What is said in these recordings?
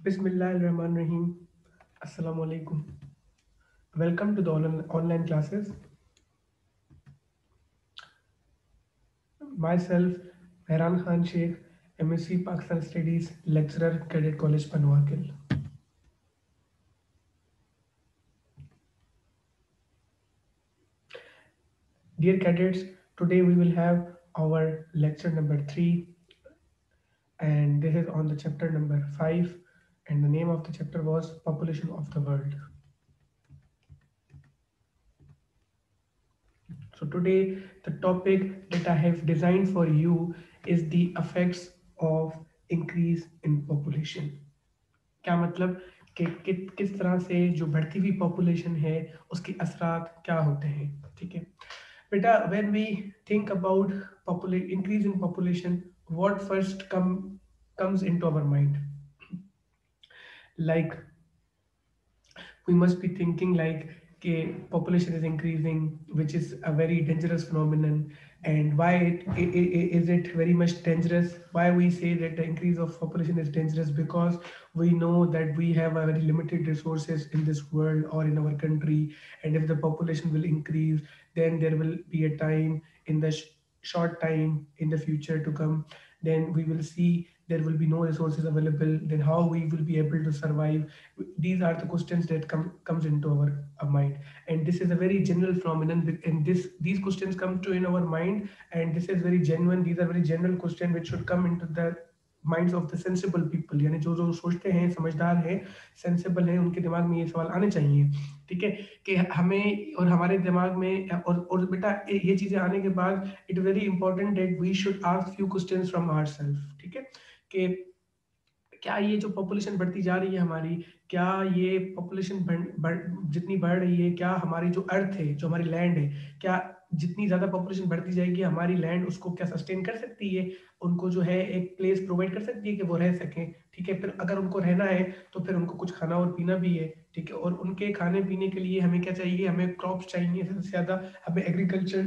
Bismillahirrahmanirrahim. Assalamu alaikum. Welcome to the online classes. Myself, Mehran Khan Sheikh, MSc Pakistan Studies, lecturer, Cadet College, Panwakil. Dear cadets, today we will have our lecture number 3, and this is on the chapter number 5, and the name of the chapter was Population of the World. So today the topic that I have designed for you is the effects of increase in population. क्या मतलब कि किस तरह से जो बढ़ती हुई population है उसके असरात क्या होते हैं, ठीक है बेटा. When we think about increase in population, what first comes into our mind, like we must be thinking like okay, population is increasing, which is a very dangerous phenomenon. And why is it very much dangerous? Why we say that the increase of population is dangerous? Because we know that we have a very limited resources in this world or in our country, and if the population will increase, then there will be a time in the short time in the future to come, then we will see there will be no resources available, then how we will be able to survive. These are the questions that comes into our mind, and this is a very general phenomenon, and these questions come to in our mind, and this is very genuine. These are very general questions which should come into the minds of the sensible people, यानी जो जो सोचते हैं, समझदार हैं, sensible हैं, उनके दिमाग में ये सवाल आने चाहिए, ठीक है, कि हमें और हमारे दिमाग में और बेटा ये चीज़ें आने के बाद it very important that we should ask few questions from ourselves, ठीक है, कि क्या ये जो पॉपुलेशन बढ़ती जा रही है हमारी, क्या ये पॉपुलेशन जितनी बढ़ रही है, क्या हमारी जो अर्थ है, जो हमारी लैंड है, क्या जितनी ज़्यादा पॉपुलेशन बढ़ती जाएगी हमारी लैंड उसको क्या सस्टेन कर सकती है, उनको जो है एक प्लेस प्रोवाइड कर सकती है कि वो रह सकें, ठीक है. फिर अगर उनको रहना है तो फिर उनको कुछ खाना और पीना भी है, ठीक है, और उनके खाने पीने के लिए हमें क्या चाहिए, हमें क्रॉप्स चाहिए सबसे ज़्यादा, हमें एग्रीकल्चर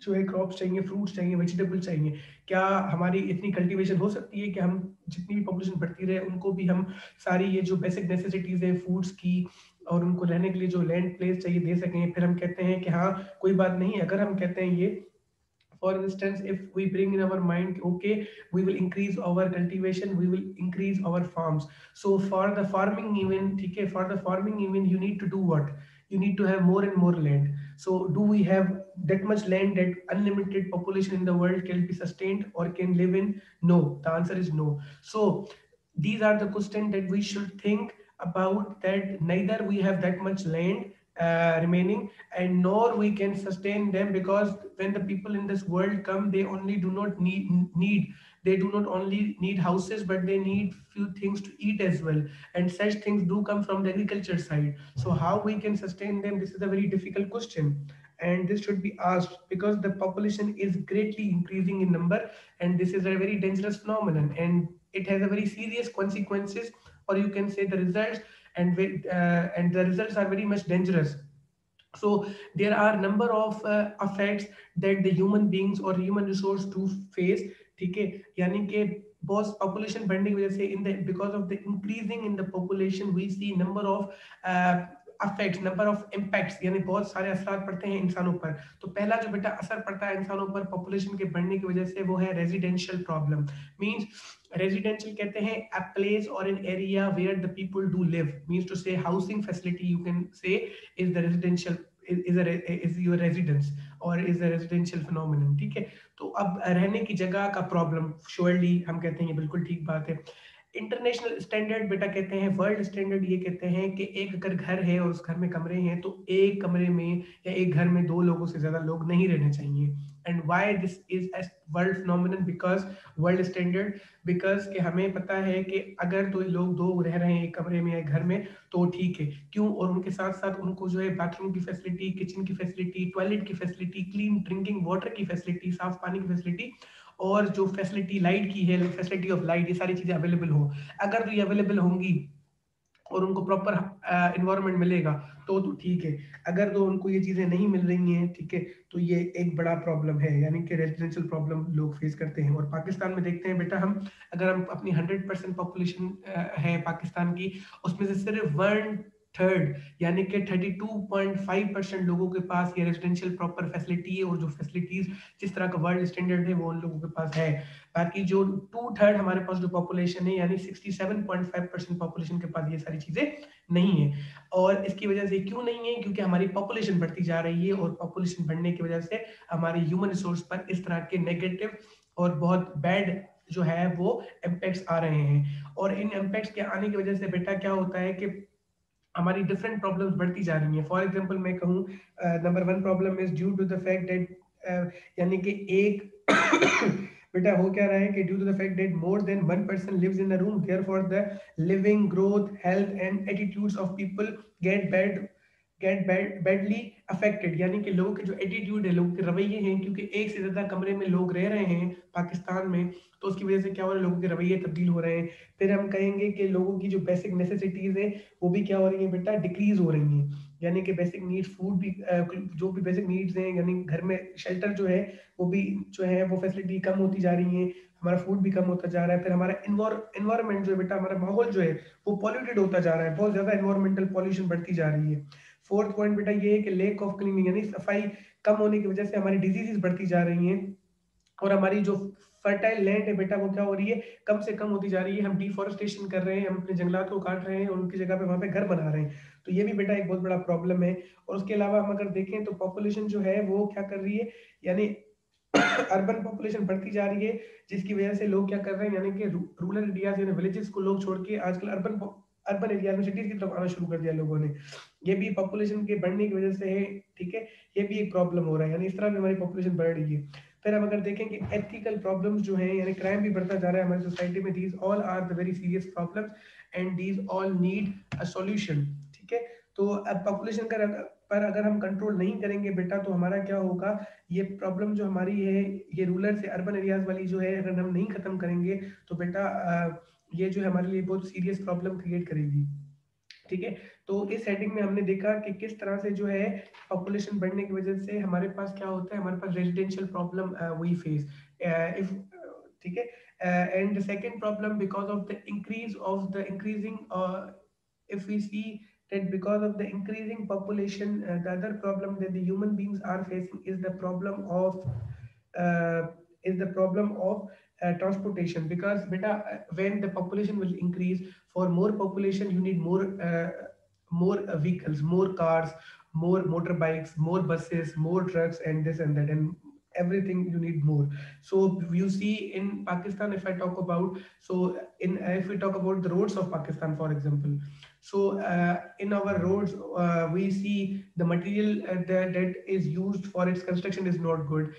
जो है क्रॉप्स चाहिए, फ्रूट्स चाहिए, वेजिटेबल चाहिए. क्या हमारी इतनी कल्टीवेशन हो सकती है कि हम जितनी भी पॉपुलेशन बढ़ती रहे उनको भी हम सारी ये जो बेसिक नेसेसिटीज़ है फूड्स की और उनको रहने के लिए जो लैंड प्लेस चाहिए दे सकें? फिर हम कहते हैं कि हाँ, कोई बात नहीं, अगर हम कहते हैं ये, for instance, if we bring in our mind, okay, we will increase our cultivation, we will increase our farms. So for the farming even, okay, for the farming even you need to do what, you need to have more and more land. So do we have that much land that unlimited population in the world can be sustained or can live in? No, the answer is no. So these are the questions that we should think about, that neither we have that much land remaining and nor we can sustain them, because when the people in this world come, they only do not need, they do not only need houses, but they need few things to eat as well, and such things do come from the agriculture side. So how we can sustain them, this is a very difficult question, and this should be asked because the population is greatly increasing in number, and this is a very dangerous phenomenon, and it has a very serious consequences, or you can say the results, and the results are very much dangerous. So there are number of effects that the human beings or human resource do face, ठीक है, यानी कि बहुत population बढ़ने की वजह से in the because of the increasing in the population we see number of affects, number of impacts, यानी बहुत सारे असरात पड़ते हैं इंसानों पर. तो पहला जो बेटा असर पड़ता है इंसानों पर पॉपुलेशन के बढ़ने की वजह से वो है रेजिडेंशियल प्रॉब्लम. मींस रेजिडेंशियल कहते हैं a place or an area where the people do live, means to say housing facility you can say is the residential, is your residence or is a residential phenomenon, ठीक है. तो अब रहने की जगह का प्रॉब्लम श्योरली हम कहते हैं ये बिल्कुल ठीक बात है. इंटरनेशनल स्टैंडर्ड बेटा कहते हैं, वर्ल्ड स्टैंडर्ड ये कहते हैं कि एक अगर घर है और उस घर में कमरे हैं तो एक कमरे में या एक घर में दो लोगों से ज्यादा लोग नहीं रहने चाहिए. And why this is a world phenomenon, because world standard, because कि हमें पता है कि अगर दो लोग दो रह रहे हैं एक कमरे में या घर में तो ठीक है, क्यों, और उनके साथ साथ उनको जो है बाथरूम की फैसिलिटी, किचन की फैसिलिटी, टॉयलेट की फैसिलिटी, क्लीन ड्रिंकिंग वाटर की फैसिलिटी, साफ पानी की फैसिलिटी, और जो फैसिलिटी लाइट की है, फैसिलिटी ऑफ लाइट, ये सारी चीज़ें अवेलेबल हो. अगर तो ये अवेलेबल होंगी और उनको प्रॉपर एनवायरनमेंट मिलेगा तो ठीक है। अगर तो उनको ये चीज़ें नहीं मिल रही हैं, ठीक है, तो ये एक बड़ा प्रॉब्लम है, यानी कि रेजिडेंशियल प्रॉब्लम लोग फेस करते हैं। और पाकिस्तान में देखते हैं बेटा, हम अगर हम अपनी 100% पॉपुलेशन है पाकिस्तान की, उसमें से सिर्फ वन थर्ड यानी कि 32.5% लोगों के पास ये रेजिडेंशियल प्रॉपर फैसिलिटी है, और जो फैसिलिटीज जिस तरह का वर्ल्ड स्टैंडर्ड है वो उन लोगों के पास है। बाकी जो टू थर्ड हमारे पास जो पॉपुलेशन है, यानी 67.5% पॉपुलेशन के पास ये सारी चीजें नहीं है। और इसकी वजह से क्यों नहीं है? क्योंकि हमारी पॉपुलेशन बढ़ती जा रही है, और पॉपुलेशन बढ़ने की वजह से हमारे ह्यूमन रिसोर्स पर इस तरह के नेगेटिव और बहुत बैड जो है वो इम्पैक्ट्स आ रहे हैं। और इन इम्पैक्ट्स के आने की वजह से बेटा क्या होता है कि हमारी डिफरेंट प्रॉब्लम्स बढ़ती जा रही हैं। फॉर एग्जांपल मैं कहूँ, number one problem is due to the fact that, यानी कि एक बेटा हो क्या रहा है कि due to the fact that more than one person lives in the room, therefore the living growth health and attitudes of people get bad badly affected. यानी कि लोगों के जो एटीट्यूड है, लोगों के रवैये हैं, क्योंकि एक से ज्यादा कमरे में लोग रह रहे हैं पाकिस्तान में, तो उसकी वजह से क्या हो रहा है, लोगों के रवैये तब्दील हो रहे हैं। फिर हम कहेंगे कि लोगों की जो बेसिक नेसेसिटीज है वो भी क्या हो रही है बेटा, डिक्रीज हो रही हैं। यानी कि बेसिक नीड्स, फूड भी, जो भी बेसिक नीड्स हैं, यानी घर में शेल्टर जो है वो भी जो है वो फैसिलिटी कम होती जा रही है, हमारा फूड भी कम होता जा रहा है। फिर हमारा इन्वायरमेंट जो है बेटा, हमारा माहौल जो है वो पॉल्यूटेड होता जा रहा है, बहुत ज्यादा इन्वायरमेंटल पॉल्यूशन बढ़ती जा रही है। फोर्थ पॉइंट बेटा ये है कि लेक ऑफ क्लीनिंग, यानी सफाई कम होने की वजह से हमारी डिजीजेस बढ़ती जा रही हैं। और हमारी जो फर्टाइल लैंड है बेटा वो क्या हो रही है, कम से कम होती जा रही है। हम डिफोरेस्टेशन कर रहे हैं, हम अपने जंगलात को काट रहे हैं और उनकी जगह पे वहां पे घर बना रहे हैं। तो ये भी बेटा एक बहुत बड़ा प्रॉब्लम है। और उसके अलावा हम अगर देखें तो पॉपुलेशन जो है वो क्या कर रही है, यानी अर्बन पॉपुलेशन बढ़ती जा रही है, जिसकी वजह से लोग क्या कर रहे हैं, यानी कि रूरल एरियाज यानी विलेजेस को लोग छोड़ के आजकल अर्बन अर्बन एरियाज में, सिटीज की तरफ आना शुरू कर दिया लोगों ने। ये भी पॉपुलेशन के बढ़ने की वजह से है, ठीक है। ये भी एक प्रॉब्लम हो रहा है, यानी इस तरह भी हमारी पॉपुलेशन बढ़ रही है। फिर हम अगर देखें कि एथिकल प्रॉब्लम्स जो हैं, यानी क्राइम भी बढ़ता जा रहा है हमारी सोसाइटी में, these all are the very serious problems and these all need a solution, ठीक है। तो अब पॉपुलेशन का पर अगर हम कंट्रोल नहीं करेंगे बेटा, तो हमारा क्या होगा, ये प्रॉब्लम जो हमारी है, ये रूरल से अर्बन एरियाज वाली जो है, अगर हम नहीं खत्म करेंगे तो बेटा ये जो है हमारे लिए बहुत सीरियस प्रॉब्लम क्रिएट करेगी, ठीक है। तो इस हेडिंग में हमने देखा कि किस तरह से जो है पॉपुलेशन बढ़ने की वजह से हमारे पास क्या होता है, हमारे पास residential problem we face, if, ठीक है। And the second problem because of the increase of the increasing, if we see that because of the increasing population, the other problem that the human beings are facing is the problem of uh, transportation. Because beta, when the population will increase, for more population you need more vehicles, more cars, more motorbikes, more buses, more trucks, and this and that, and everything you need more. So you see in Pakistan, if I talk about, so in if we talk about the roads of Pakistan, for example, so in our roads, we see the material that is used for its construction is not good.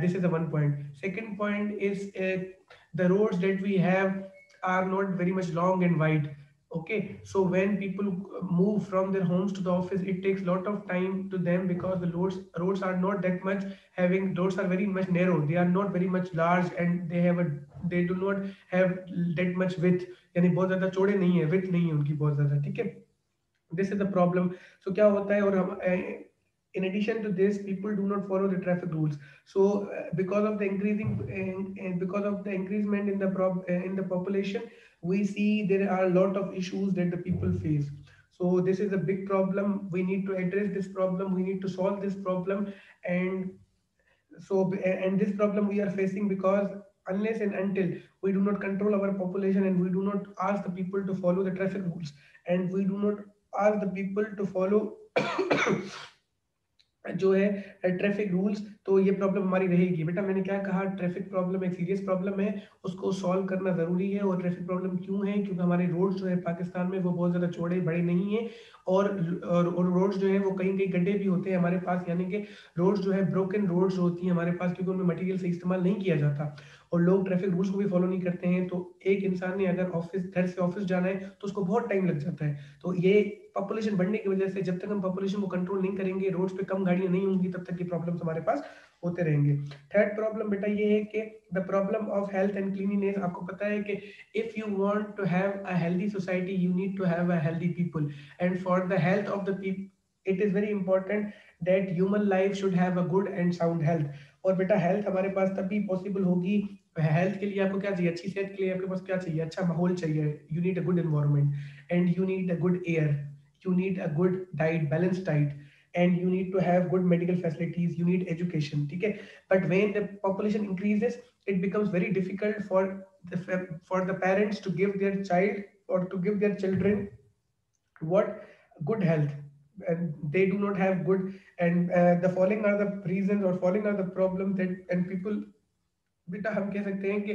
This is the one point. Second point is the roads that we have are not very much long and wide. Okay, so when people move from their homes to the office, it takes a lot of time to them, because the roads are not that much having, roads are very much narrow, they are not very much large, and they do not have that much width, यानी बहुत ज्यादा चौड़े नहीं है, width नहीं है उनकी बहुत ज्यादा, ठीक है। This is the problem. So क्या होता है, और हम in addition to this, people do not follow the traffic rules. So because of the because of the increasement in the in the population, we see there are a lot of issues that the people face. So this is a big problem, we need to address this problem, we need to solve this problem. And and this problem we are facing because unless and until we do not control our population, and we do not ask the people to follow the traffic rules, and we do not ask the people to follow जो है traffic rules, तो ये problem हमारी रहेगी। बेटा मैंने क्या कहा, ट्रैफिक प्रॉब्लम एक सीरियस प्रॉब्लम है, उसको सॉल्व करना ज़रूरी है। और ट्रैफिक प्रॉब्लम क्यों है, क्योंकि हमारे रोड्स जो है पाकिस्तान में वो बहुत ज़्यादा चौड़े बड़े नहीं है। और रोड्स जो है वो कहीं कहीं गड्ढे भी होते हैं हमारे पास, यानी कि रोड्स जो है ब्रोकन रोड्स होती हैं हमारे पास, क्योंकि उनमें मटेरियल से इस्तेमाल नहीं किया जाता, और लोग ट्रैफिक रूल्स को भी फॉलो नहीं करते हैं। तो एक इंसान ने अगर घर से ऑफिस जाना है तो उसको बहुत टाइम लग जाता है। तो ये पॉपुलेशन बढ़ने की वजह से, जब तक हम पॉपुलेशन को कंट्रोल नहीं करेंगे, रोड्स पे कम गाड़ियां नहीं होंगी, तब तक ये प्रॉब्लम्स हमारे पास होते रहेंगे। थर्ड प्रॉब्लम बेटा ये है कि the problem of health and cleanliness. आपको पता है कि if you want to have a healthy society you need to have a healthy people, and for the health of the people it is very important that human life should have a good and sound health. और बेटा health हमारे पास तभी possible होगी, health के लिए आपको क्या चाहिए, अच्छी सेहत के लिए आपके पास क्या चाहिए, अच्छा माहौल चाहिए, you need a good environment and you need a good air, you need a good diet, balanced diet, and you need to have good medical facilities, you need education, ठीक है। but when the population increases it becomes very difficult for the parents to give their child or to give their children what good health, and they do not have good, and the following are the reasons or following are the problems that and people, बेटा हम कह सकते हैं कि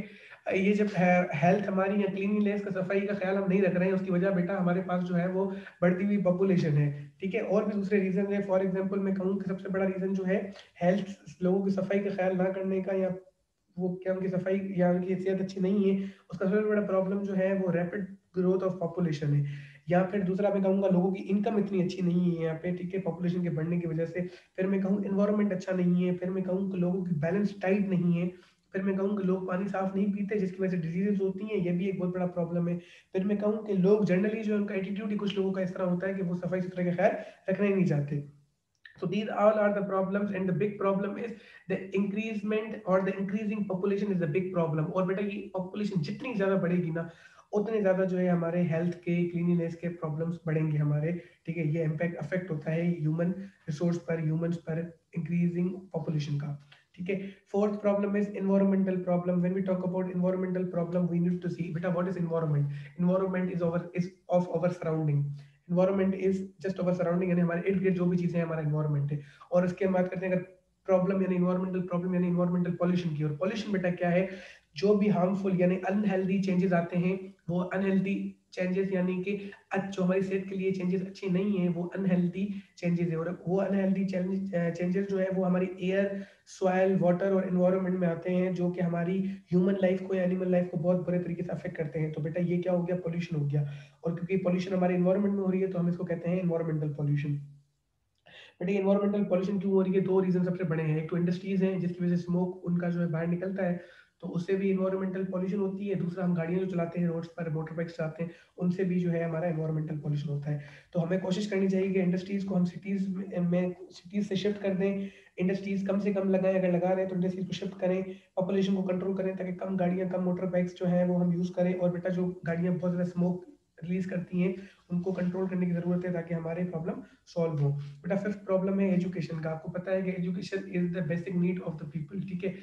ये जब health हमारी या क्लीनलीनेस का सफाई का ख्याल हम नहीं रख रहे हैं उसकी वजह बेटा हमारे पास जो है वो बढ़ती हुई पॉपुलेशन है, ठीक है। और भी दूसरे रीजन है, फॉर एग्जांपल मैं कहूँ कि सबसे बड़ा रीजन जो है हेल्थ लोगों की सफाई का ख्याल ना करने का, या वो क्या उनकी सफाई या उनकी सेहत अच्छी नहीं है, उसका सबसे बड़ा प्रॉब्लम जो है वो रैपिड ग्रोथ ऑफ पॉपुलेशन है। या फिर दूसरा मैं कहूँगा लोगों की इनकम इतनी अच्छी नहीं है यहाँ पे, ठीक है, पॉपुलेशन के बढ़ने की वजह से। फिर मैं कहूँ एनवायरनमेंट अच्छा नहीं है, फिर मैं कहूँ कि लोगों की बैलेंस डाइट नहीं है, फिर मैं कहूँ कि लोग पानी साफ नहीं पीते जिसकी वजह से डिजीजेस होती हैं, ये भी एक बहुत बड़ा प्रॉब्लम है। फिर मैं कहूँ कि लोग जनरली जो उनका एटीट्यूड ही कुछ लोगों का इस तरह होता है कि वो सफाई सुथरे का ख्याल रखना ही नहीं चाहते। So these all are the problems, and the big problem is the increasement or the increasing population is the big problem। और बेटा ये population जितनी ज़्यादा बढ़ेगी ना उतने ज़्यादा जो है हमारे हेल्थ के क्लीनिनेस के प्रॉब्लम्स बढ़ेंगे हमारे, ठीक है। ये इम्पैक्ट अफेक्ट होता है ह्यूमन रिसोर्स पर, ह्यूमंस पर, इंक्रीजिंग पॉपुलेशन का, ठीक है। Fourth problem is environmental problem. When we talk about environmental problem we need to see बेटा what is environment. Environment is of our surrounding. Environment is just our surrounding, यानी हमारे इर्द गिर्द जो भी चीजें हैं हमारा इन्वायरमेंट है। और इसके हम बात करते हैं अगर प्रॉब्लम यानी इन्वायरमेंटल प्रॉब्लम यानी इन्वायरमेंटल पॉल्यूशन की। और पॉल्यूशन बेटा क्या है, जो भी हार्मफुल यानी अनहेल्दी चेंजेस आते हैं, वो अनहेल्दी चेंजेस यानी कि जो हमारी सेहत के लिए चेंजेस अच्छे नहीं है वो अनहेल्दी चेंजेस है। और वो अनहेल्दी चेंजेस जो है वो हमारी एयर, सॉइल, वाटर और एनवायरनमेंट में आते हैं, जो कि हमारी ह्यूमन लाइफ को या एनिमल लाइफ को बहुत बुरे तरीके से अफेक्ट करते हैं। तो बेटा ये क्या हो गया, पॉल्यूशन हो गया। और क्योंकि पॉल्यूशन हमारे एनवायरनमेंट में हो रही है तो हम इसको कहते हैं एनवायरमेंटल पॉल्यूशन। बट ये एनवायरमेंटल पॉल्यूशन क्यों हो रही है, दो रीजन सबसे बड़े हैं। एक तो इंडस्ट्रीज हैं जिसकी वजह से स्मोक उनका जो है बाहर निकलता है तो उससे भी एनवायरमेंटल पॉल्यूशन होती है। दूसरा हम गाड़ियां जो चलाते हैं रोड्स पर, मोटर बाइक्स चलाते हैं, उनसे भी जो है हमारा एनवायरमेंटल पॉल्यूशन होता है। तो हमें कोशिश करनी चाहिए कि इंडस्ट्रीज को हम सिटीज से शिफ्ट कर दें। इंडस्ट्रीज कम से कम लगाएं, अगर लगा रहे हैं तो इंडस्ट्रीज को शिफ्ट करें, पॉपुलेशन को कंट्रोल करें ताकि कम गाड़ियां, कम मोटर बाइक्स जो है वो हम यूज करें। और बेटा जो गाड़ियां बहुत ज्यादा स्मोक रिलीज करती हैं उनको कंट्रोल करने की जरूरत है ताकि हमारे प्रॉब्लम सॉल्व हो। बेटा फिफ्थ प्रॉब्लम है एजुकेशन का। आपको पता है कि education is the basic need of the people, ठीक है,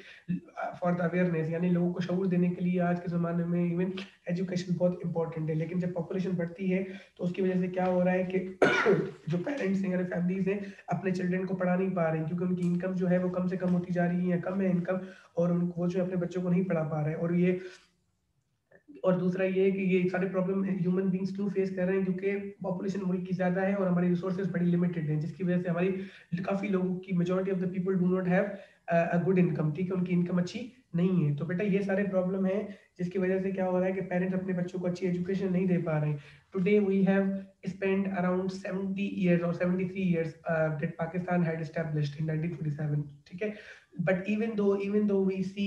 फॉर द अवेयरनेस, यानी लोगों को शऊर देने के लिए आज के ज़माने में इवन एजुकेशन बहुत इंपॉर्टेंट है। लेकिन जब पॉपुलेशन बढ़ती है तो उसकी वजह से क्या हो रहा है कि जो पेरेंट्स हैं या फैमिलीज हैं अपने चिल्ड्रन को पढ़ा नहीं पा रहे हैं, क्योंकि उनकी इनकम जो है वो कम से कम होती जा रही है या कम है इनकम, और उनको वो जो है अपने बच्चों को नहीं पढ़ा पा रहे हैं। और दूसरा ये है कि ये सारे प्रॉब्लम ह्यूमन बींग्स क्यों फेस कर रहे हैं, क्योंकि पॉपुलेशन मुल्क की ज़्यादा है और हमारी रिसोर्सेज बड़ी लिमिटेड हैं, जिसकी वजह से हमारी काफ़ी लोगों की majority of the people do not have a good income, ठीक है, उनकी इनकम अच्छी नहीं है। तो बेटा ये सारे प्रॉब्लम है जिसकी वजह से क्या हो रहा है कि पेरेंट्स अपने बच्चों को अच्छी एजुकेशन नहीं दे पा रहे हैं। Today we have spent around 70 years or 73 years that Pakistan had established in 1947, ठीक है। But even though we see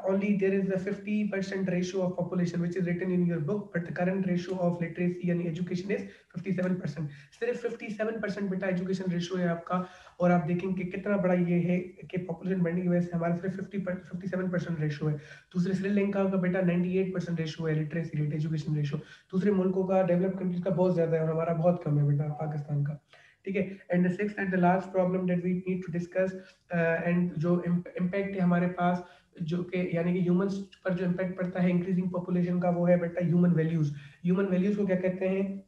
only there is a 50% ratio of population which is written in your book, but the current ratio of literacy and education is 57%। सिर्फ 57% बेटा education ratio है आपका। और आप देखेंगे कितना बड़ा ये है कि पॉपुलेशन बढ़ने की वजह से हमारा सिर्फ 57% रेशियो है। दूसरे श्रीलंका का बेटा 98% रेशियो है लिटरेसी रेट, एजुकेशन रेशियो। दूसरे मुल्कों का, डेवलप्ड कंट्रीज का बहुत ज्यादा है और हमारा बहुत कम है बेटा पाकिस्तान का, ठीक है। And the sixth and the last problem that we need to discuss, and जो इम्पैक्ट है हमारे पास, जो कि यानी कि ह्यूमंस पर जो इम्पैक्ट पड़ता है इंक्रीजिंग पॉपुलेशन का, वो है बेटा ह्यूमन वैल्यूज। ह्यूमन वैल्यूज को क्या कहते हैं,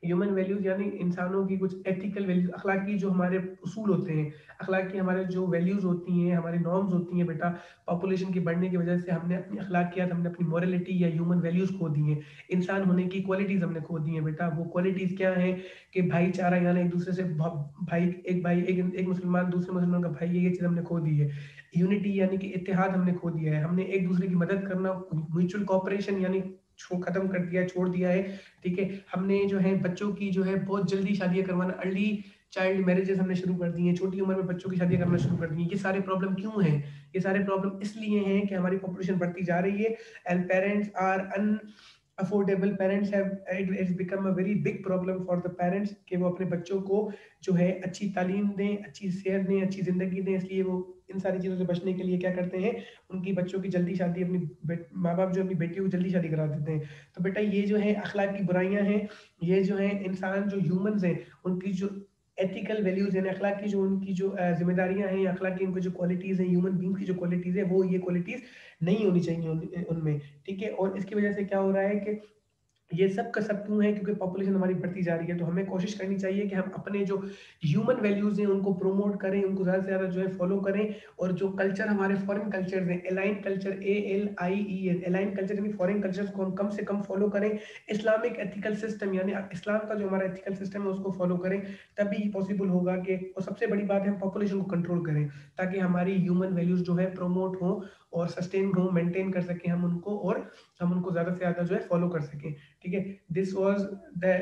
ह्यूमन वैल्यूज यानी इंसानों की कुछ एथिकल वैल्यूज, अखलाकी जो हमारे उसूल होते हैं, अखलाकी हमारे जो वैल्यूज होती हैं, हमारी नॉर्म्स होती हैं बेटा, पॉपुलेशन की बढ़ने की वजह से हमने अपनी अखलाकियात, हमने अपनी मॉरलिटी या ह्यूमन वैल्यूज खो दी हैं। इंसान होने की क्वालिटीज हमने खो दी हैं बेटा। वो क्वालिटीज क्या हैं कि भाईचारा, यानी एक दूसरे से एक मुसलमान दूसरे मुसलमान का भाई है, ये चीज़ हमने खो दी है। यूनिटी यानी कि इत्तेहाद हमने खो दिया है। हमने एक दूसरे की मदद करना, म्यूचुअल कोऑपरेशन यानी खत्म कर दिया, छोड़ दिया है, ठीक है। हमने जो है बच्चों की जो है बहुत जल्दी शादियां करवाना, अर्ली चाइल्ड मैरिजेस हमने शुरू कर दी हैं, छोटी उम्र में बच्चों की शादियाँ करना शुरू कर दी हैं। ये सारे प्रॉब्लम क्यों हैं? ये सारे प्रॉब्लम इसलिए हैं कि हमारी पॉपुलेशन बढ़ती जा रही है and parents are unaffordable. Parents have its become a very big problem for the parents कि वो अपने बच्चों को जो है अच्छी तालीम दें, अच्छी सेहत दें, अच्छी ज़िंदगी दें। इसलिए वो इन सारी चीज़ों से बचने के लिए क्या करते हैं, उनकी बच्चों की जल्दी शादी अपनी माँ-बाप जो अपनी बेटियों की जल्दी शादी करा देते हैं। तो बेटा ये जो है अखलाक की बुराइयाँ हैं, ये जो है इंसान जो ह्यूमन्स हैं, उनकी जो एथिकल वैल्यूज़ यानी अखलाक की जो उनकी जो ज़िम्मेदारियाँ हैं या अखलाक की उनकी जो क्वालिटीज़ हैं, ह्यूमन बीइंग्स की जो क्वालिटीज़ है, वो ये क्वालिटीज़ नहीं होनी चाहिए उनमें, ठीक है? और इसकी वजह से क्या हो रहा है कि ये सब का सब क्यों है? क्योंकि पॉपुलेशन हमारी बढ़ती जा रही है, तो हमें कोशिश करनी चाहिए कि हम अपने जो ह्यूमन वैल्यूज़ हैं, उनको प्रमोट करें, उनको ज़्यादा से ज़्यादा जो है फॉलो करें और जो कल्चर हमारे फॉरेन कल्चर्स हैं, align culture ALIEN align culture यानी फॉरेन कल्चर्स को हम कम से कम फॉलो करें। इस्लामिक एथिकल सिस्टम यानी इस्लाम का जो हमारा एथिकल सिस्टम है, उसको फॉलो करें, तभी पॉसिबल होगा कि और सबसे बड़ी बात है हम पॉपुलेशन को कंट्रोल करें, ताकि हमारी ह्यूमन वैल्यूज़ जो है प्रमोट हों और सस्टेन हों, मेंटेन कर सकें हम उनको और हम उनको ज़्यादा से ज़्यादा जो है फॉलो कर सकें। ठीक है, this was the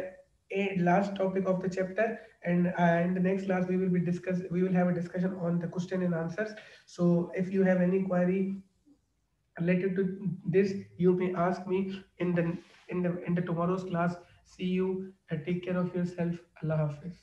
last topic of the chapter, and in the next class we will have a discussion on the question and answers. So if you have any query related to this, you may ask me in the tomorrow's class. See you, take care of yourself. Allah Hafiz.